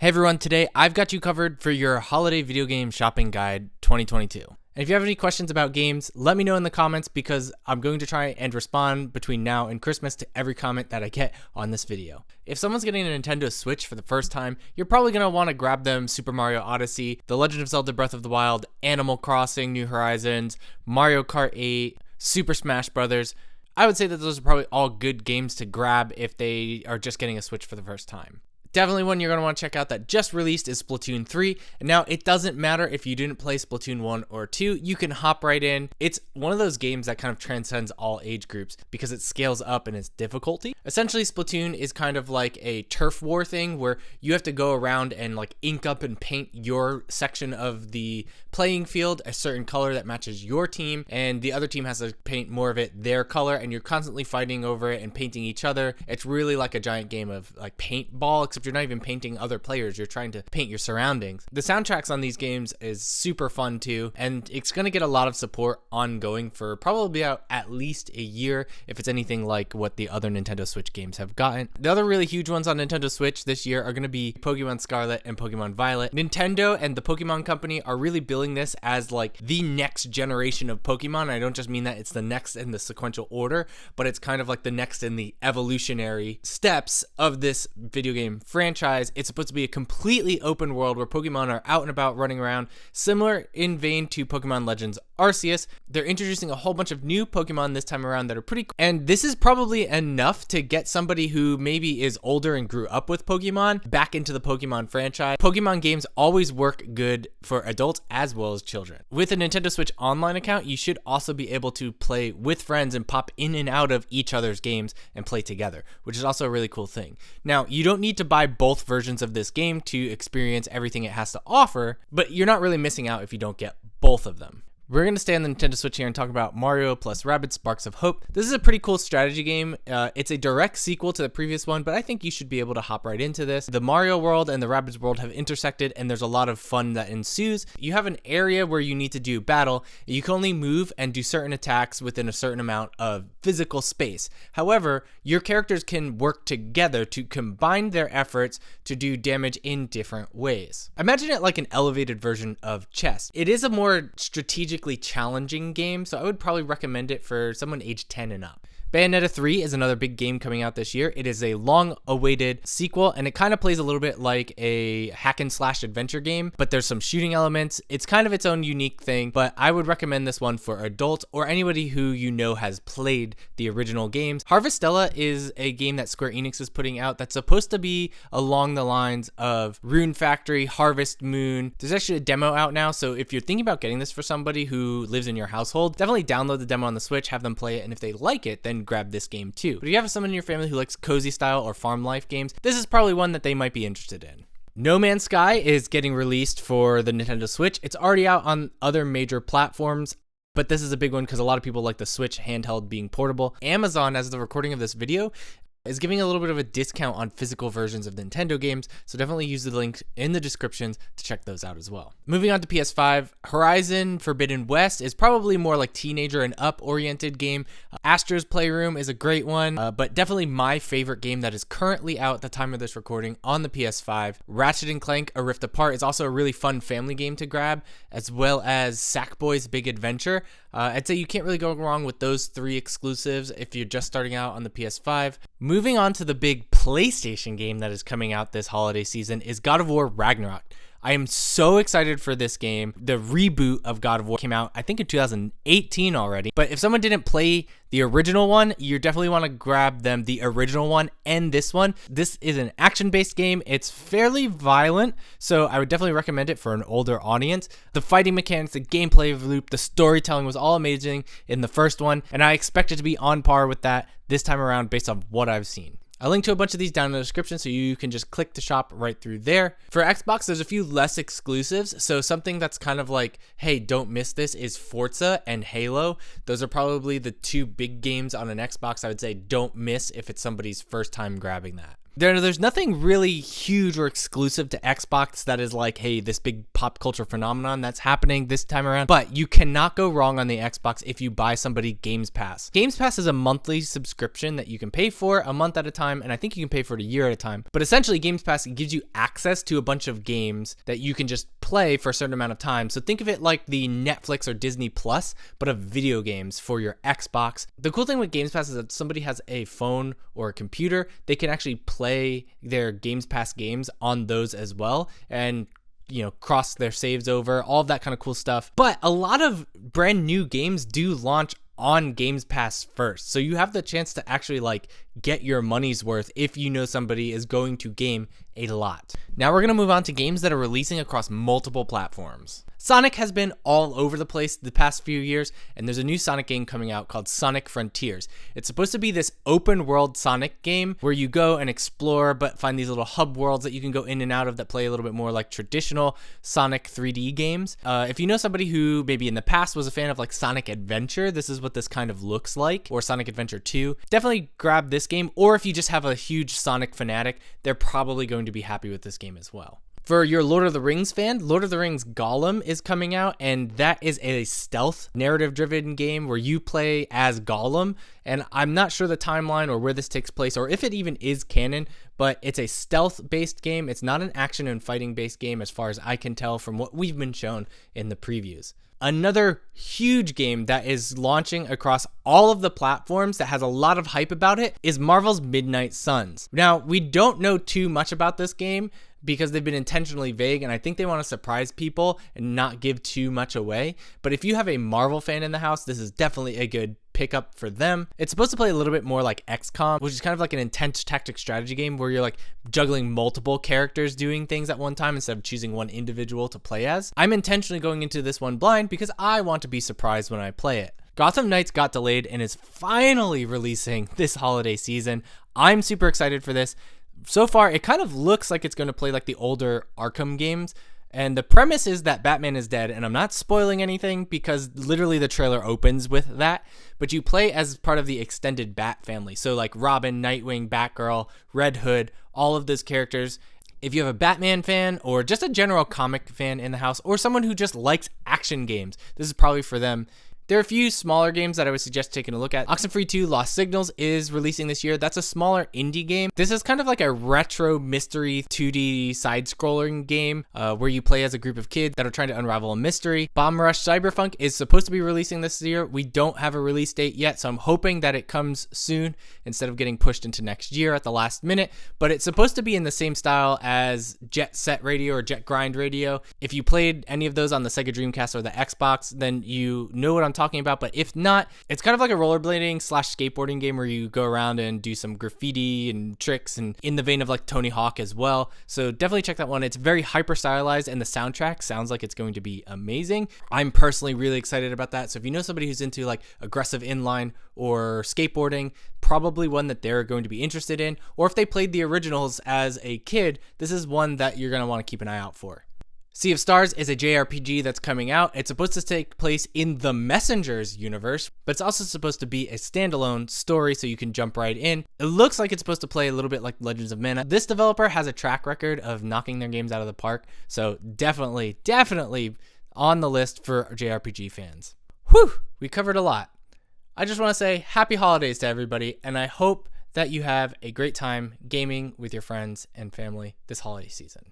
Hey everyone, today I've got you covered for your holiday video game shopping guide 2022. And if you have any questions about games, let me know in the comments because I'm going to try and respond between now and Christmas to every comment that I get on this video. If someone's getting a Nintendo Switch for the first time, you're probably going to want to grab them Super Mario Odyssey, The Legend of Zelda Breath of the Wild, Animal Crossing New Horizons, Mario Kart 8, Super Smash Bros. I would say that those are probably all good games to grab if they are just getting a Switch for the first time. Definitely one you're going to want to check out that just released is Splatoon 3. And now it doesn't matter if you didn't play Splatoon 1 or 2, you can hop right in. It's one of those games that kind of transcends all age groups because it scales up in its difficulty. Essentially, Splatoon is kind of like a turf war thing where you have to go around and like ink up and paint your section of the playing field a certain color that matches your team, and the other team has to paint more of it their color, and you're constantly fighting over it and painting each other. It's really like a giant game of like paintball, except you're not even painting other players, you're trying to paint your surroundings. The soundtracks on these games is super fun too, and it's going to get a lot of support ongoing for probably at least a year if it's anything like what the other Nintendo Switch games have gotten. The other really huge ones on Nintendo Switch this year are going to be Pokemon Scarlet and Pokemon Violet. Nintendo and the Pokemon Company are really billing this as like the next generation of Pokemon. I don't just mean that it's the next in the sequential order, but it's kind of like the next in the evolutionary steps of this video game franchise. It's supposed to be a completely open world where Pokemon are out and about running around, similar in vein to Pokemon Legends Arceus. They're introducing a whole bunch of new Pokemon this time around that are pretty cool. And this is probably enough to get somebody who maybe is older and grew up with Pokemon back into the Pokemon franchise. Pokemon games always work good for adults as well as children. With a Nintendo Switch Online account, you should also be able to play with friends and pop in and out of each other's games and play together, which is also a really cool thing. Now, you don't need to buy both versions of this game to experience everything it has to offer, but you're not really missing out if you don't get both of them. We're going to stay on the Nintendo Switch here and talk about Mario plus Rabbids Sparks of Hope. This is a pretty cool strategy game. It's a direct sequel to the previous one, but I think you should be able to hop right into this. The Mario world and the Rabbids world have intersected, and there's a lot of fun that ensues. You have an area where you need to do battle. You can only move and do certain attacks within a certain amount of physical space. However, your characters can work together to combine their efforts to do damage in different ways. Imagine it like an elevated version of chess. It is a more strategically challenging game, so I would probably recommend it for someone age 10 and up. Bayonetta 3 is another big game coming out this year. It is a long-awaited sequel, and it kind of plays a little bit like a hack-and-slash adventure game, but there's some shooting elements. It's kind of its own unique thing, but I would recommend this one for adults or anybody who you know has played the original games. Harvestella is a game that Square Enix is putting out that's supposed to be along the lines of Rune Factory, Harvest Moon. There's actually a demo out now, so if you're thinking about getting this for somebody who lives in your household, definitely download the demo on the Switch, have them play it, and if they like it, then grab this game too. But if you have someone in your family who likes cozy style or farm life games, this is probably one that they might be interested in. No Man's Sky is getting released for the Nintendo Switch. It's already out on other major platforms, but this is a big one because a lot of people like the Switch handheld being portable. Amazon, as of the recording of this video, is giving a little bit of a discount on physical versions of Nintendo games, so definitely use the links in the descriptions to check those out as well. Moving on to PS5, Horizon Forbidden West is probably more like teenager and up oriented game. Astro's Playroom is a great one, but definitely my favorite game that is currently out at the time of this recording on the PS5. Ratchet & Clank A Rift Apart is also a really fun family game to grab, as well as Sackboy's Big Adventure. I'd say you can't really go wrong with those three exclusives if you're just starting out on the PS5. Moving on to the big PlayStation game that is coming out this holiday season is God of War Ragnarok. I am so excited for this game. The reboot of God of War came out, I think, in 2018 already. But if someone didn't play the original one, you definitely want to grab them the original one and this one. This is an action-based game. It's fairly violent, so I would definitely recommend it for an older audience. The fighting mechanics, the gameplay loop, the storytelling was all amazing in the first one, and I expect it to be on par with that this time around based on what I've seen. I'll link to a bunch of these down in the description so you can just click to shop right through there. For Xbox, there's a few less exclusives, so something that's kind of like, hey, don't miss this is Forza and Halo. Those are probably the two big games on an Xbox I would say don't miss if it's somebody's first time grabbing that. There's nothing really huge or exclusive to Xbox that is like, hey, this big pop culture phenomenon that's happening this time around. But you cannot go wrong on the Xbox if you buy somebody Games Pass. Games Pass is a monthly subscription that you can pay for a month at a time, and I think you can pay for it a year at a time. But essentially, Games Pass gives you access to a bunch of games that you can just play for a certain amount of time. So think of it like the Netflix or Disney Plus, but of video games for your Xbox. The cool thing with Games Pass is that if somebody has a phone or a computer, they can actually play their Games Pass games on those as well, and cross their saves over, all of that kind of cool stuff. But a lot of brand new games do launch on Games Pass first, so you have the chance to actually like get your money's worth if you know somebody is going to game a lot. Now we're gonna move on to games that are releasing across multiple platforms. Sonic has been all over the place the past few years, and there's a new Sonic game coming out called Sonic Frontiers. It's supposed to be this open world Sonic game where you go and explore but find these little hub worlds that you can go in and out of that play a little bit more like traditional Sonic 3D games. If you know somebody who maybe in the past was a fan of like Sonic Adventure, this is what this kind of looks like, or Sonic Adventure 2. Definitely grab this game, or if you just have a huge Sonic fanatic, they're probably going to be happy with this game as well. For your Lord of the Rings fan, Lord of the Rings Gollum is coming out, and that is a stealth narrative-driven game where you play as Gollum, and I'm not sure the timeline or where this takes place or if it even is canon, but it's a stealth-based game. It's not an action and fighting-based game as far as I can tell from what we've been shown in the previews. Another huge game that is launching across all of the platforms that has a lot of hype about it is Marvel's Midnight Suns. Now, we don't know too much about this game because they've been intentionally vague, and I think they want to surprise people and not give too much away. But if you have a Marvel fan in the house, this is definitely a good pickup for them. It's supposed to play a little bit more like XCOM, which is kind of like an intense tactic strategy game where you're like juggling multiple characters doing things at one time instead of choosing one individual to play as. I'm intentionally going into this one blind because I want to be surprised when I play it. Gotham Knights got delayed and is finally releasing this holiday season. I'm super excited for this. So far, it kind of looks like it's going to play like the older Arkham games. And the premise is that Batman is dead, and I'm not spoiling anything because literally the trailer opens with that, but you play as part of the extended Bat family. So like Robin, Nightwing, Batgirl, Red Hood, all of those characters. If you have a Batman fan or just a general comic fan in the house or someone who just likes action games, this is probably for them. There are a few smaller games that I would suggest taking a look at. Oxenfree 2 Lost Signals is releasing this year. That's a smaller indie game. This is kind of like a retro mystery 2D side-scrolling game where you play as a group of kids that are trying to unravel a mystery. Bomb Rush Cyberpunk is supposed to be releasing this year. We don't have a release date yet, so I'm hoping that it comes soon instead of getting pushed into next year at the last minute. But it's supposed to be in the same style as Jet Set Radio or Jet Grind Radio. If you played any of those on the Sega Dreamcast or the Xbox, then you know what I'm talking about. But if not, it's kind of like a rollerblading / skateboarding game where you go around and do some graffiti and tricks, and in the vein of like Tony Hawk as well. So definitely check that one. It's very hyper stylized and the soundtrack sounds like it's going to be amazing. I'm personally really excited about that. So if you know somebody who's into like aggressive inline or skateboarding, probably one that they're going to be interested in. Or if they played the originals as a kid, this is one that you're going to want to keep an eye out for. Sea of Stars is a JRPG that's coming out. It's supposed to take place in the Messengers universe, but it's also supposed to be a standalone story so you can jump right in. It looks like it's supposed to play a little bit like Legends of Mana. This developer has a track record of knocking their games out of the park, so definitely on the list for JRPG fans. Whew, we covered a lot. I just want to say happy holidays to everybody, and I hope that you have a great time gaming with your friends and family this holiday season.